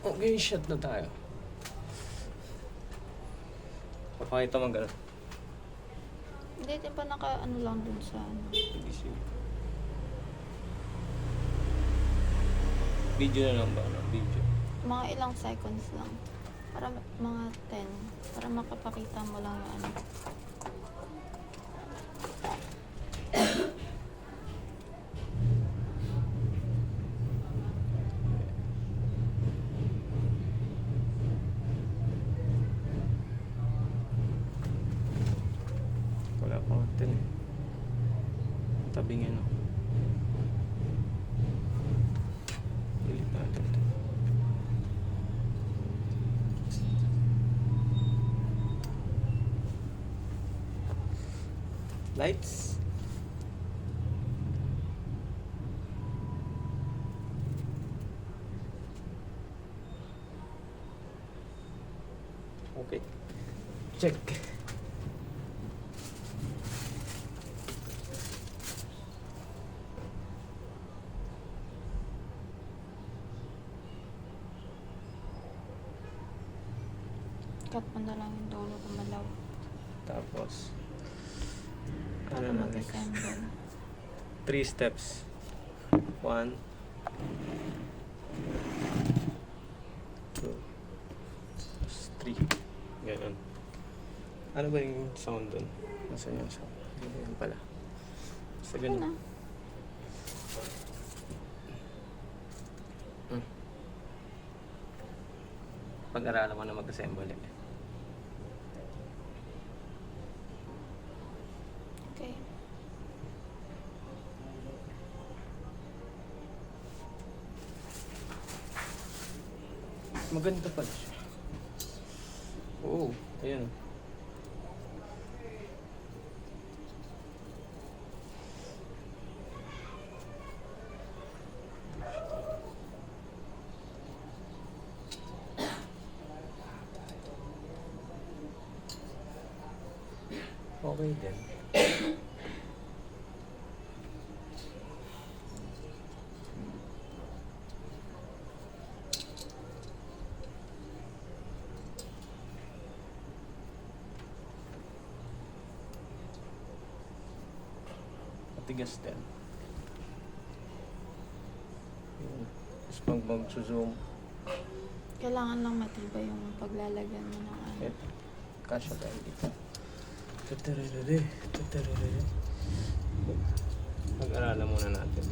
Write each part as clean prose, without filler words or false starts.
Okay, shot na tayo. Papakita mo gano'n. Hindi, di ba naka-ano lang dun sa ano? Hindi siya. Video na lang ba? Ano? Video. Mga ilang seconds lang. Para mga 10. Para makapakita mo lang yung ano. Wala pa natin eh. Tabing yan o. Delete natin ito. Lights. Okay. Check. Cut mo na lang yung dulo gumalaw. Tapos Para ano na next? mag-assemble. 3 steps. 1 2 3. Ganun. Ano ba yung sound dun? Nasaan yung sound? Ganyan pala. Basta Ano na? ganun. Pag-aralan mo na mag-assemble eh. Okay. Maganda pala siya. Oo, ayun. Okay din. Matigas din. Yun. Tapos pag mag-zoom, Kailangan lang matibay yung paglalagyan mo ng ano. ito. Kasya tayo dito. Tatararare, tatararare. Pag-aralan muna natin.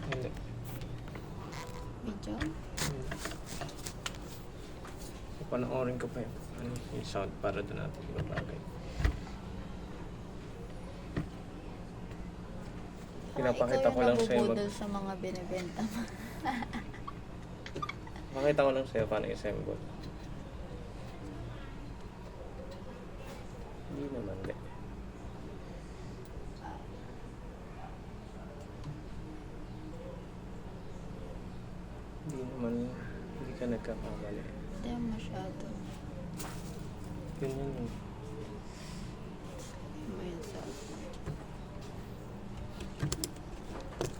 Hindi. Video. Panoorin ko pa yun. Ano yung sound para doon natin ibabagay. Pinapakita ko lang sa'yo Ikaw yung nabubudol sa mga binibenta mo. Makita ko lang sa'yo paano i-assemble. Hindi naman di. Hindi ka nagkakamali. Hindi masyado. Ganyan yun. Ayun sa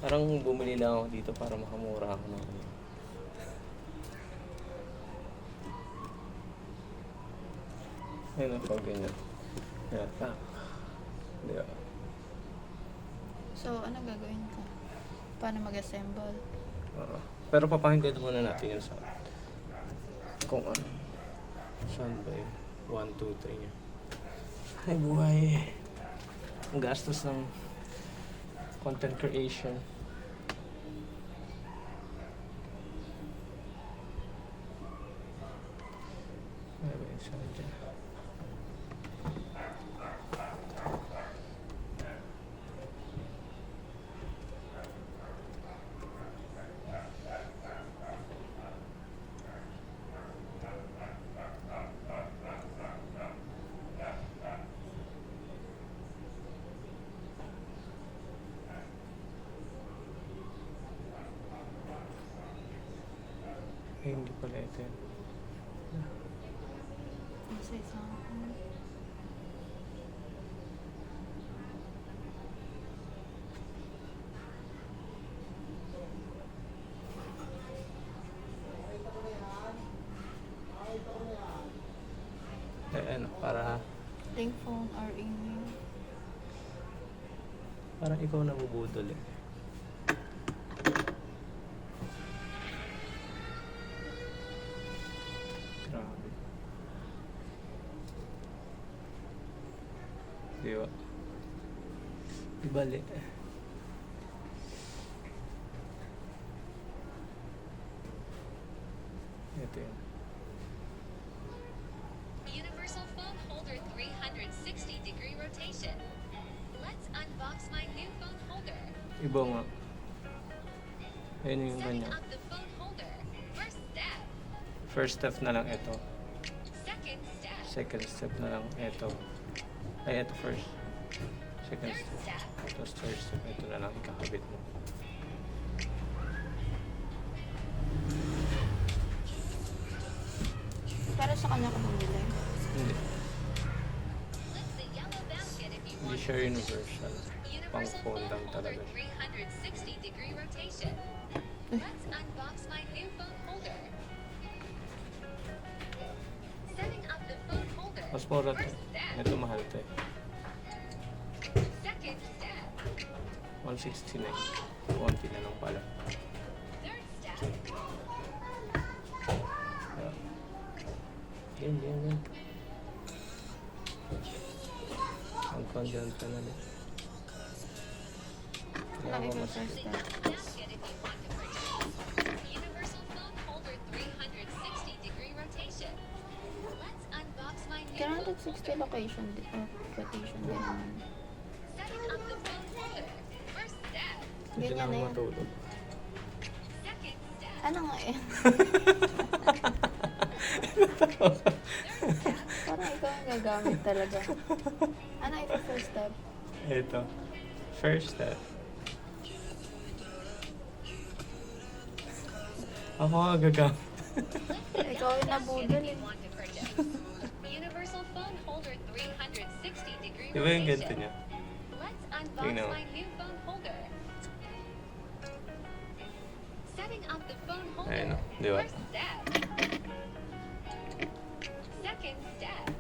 Parang bumili lang ako dito para makamura ako ng ano. Ayun ang pag ganyan. Yan, pak. Di ba? So, ano gagawin ko? Paano mag-assemble? Oo. Pero papakinggan muna natin yung sound. Kung ano. Sound ba yun? 1, 2, 3 niya. Ay buhay. Ang gastos ng content creation. Ano ba yung sound dyan? Ay, hindi pala ito yun. sa isang... Ano, para link phone or email. parang ikaw nabubudol eh. Grabe. Di ba? Di bali. Ito yun. Universal phone holder 360-degree rotation. Let's unbox my new phone holder. Iba nga. Ayun yung Setting kanya. up the phone holder. First step. First step na lang ito. Second step. Second step na lang ito. Ay, ito first. Second Third step. step. Tapos third step. Ito na lang ikakabit mo. Pero sa kanya ko bumili. Hindi. Click the yellow basket if you Hindi want siya to universal. Pang Universal phone phone lang holder talaga siya. 360-degree rotation. Let's unbox my new phone holder. Setting up the phone holder. Mas mura to. First step. Ito mahal to eh. Second step. 169. Konti na lang pala. Third step. Yan, yan, yan. Ang confident ka na din. Wala Kailangan iba mas... first step. Basket if you want to purchase. Universal phone holder 360-degree rotation. Let's unbox my new Kailangan phone 60 holder. location rotation din naman. Setting up the phone holder. First step. Hindi Ganyan na ako na yan. matulog. Second step. Ano nga eh? Parang ikaw ang gagamit talaga. Ano ito first step? Ito. First step. Ako ang gagamit. Ikaw yung nabudol eh. Want to purchase. Universal phone holder 360-degree Di ba yung ganito rotation. niya? Let's unbox Tingnan mo. my new phone holder. Setting up the phone holder. Ayun o, di ba? First step. Second step.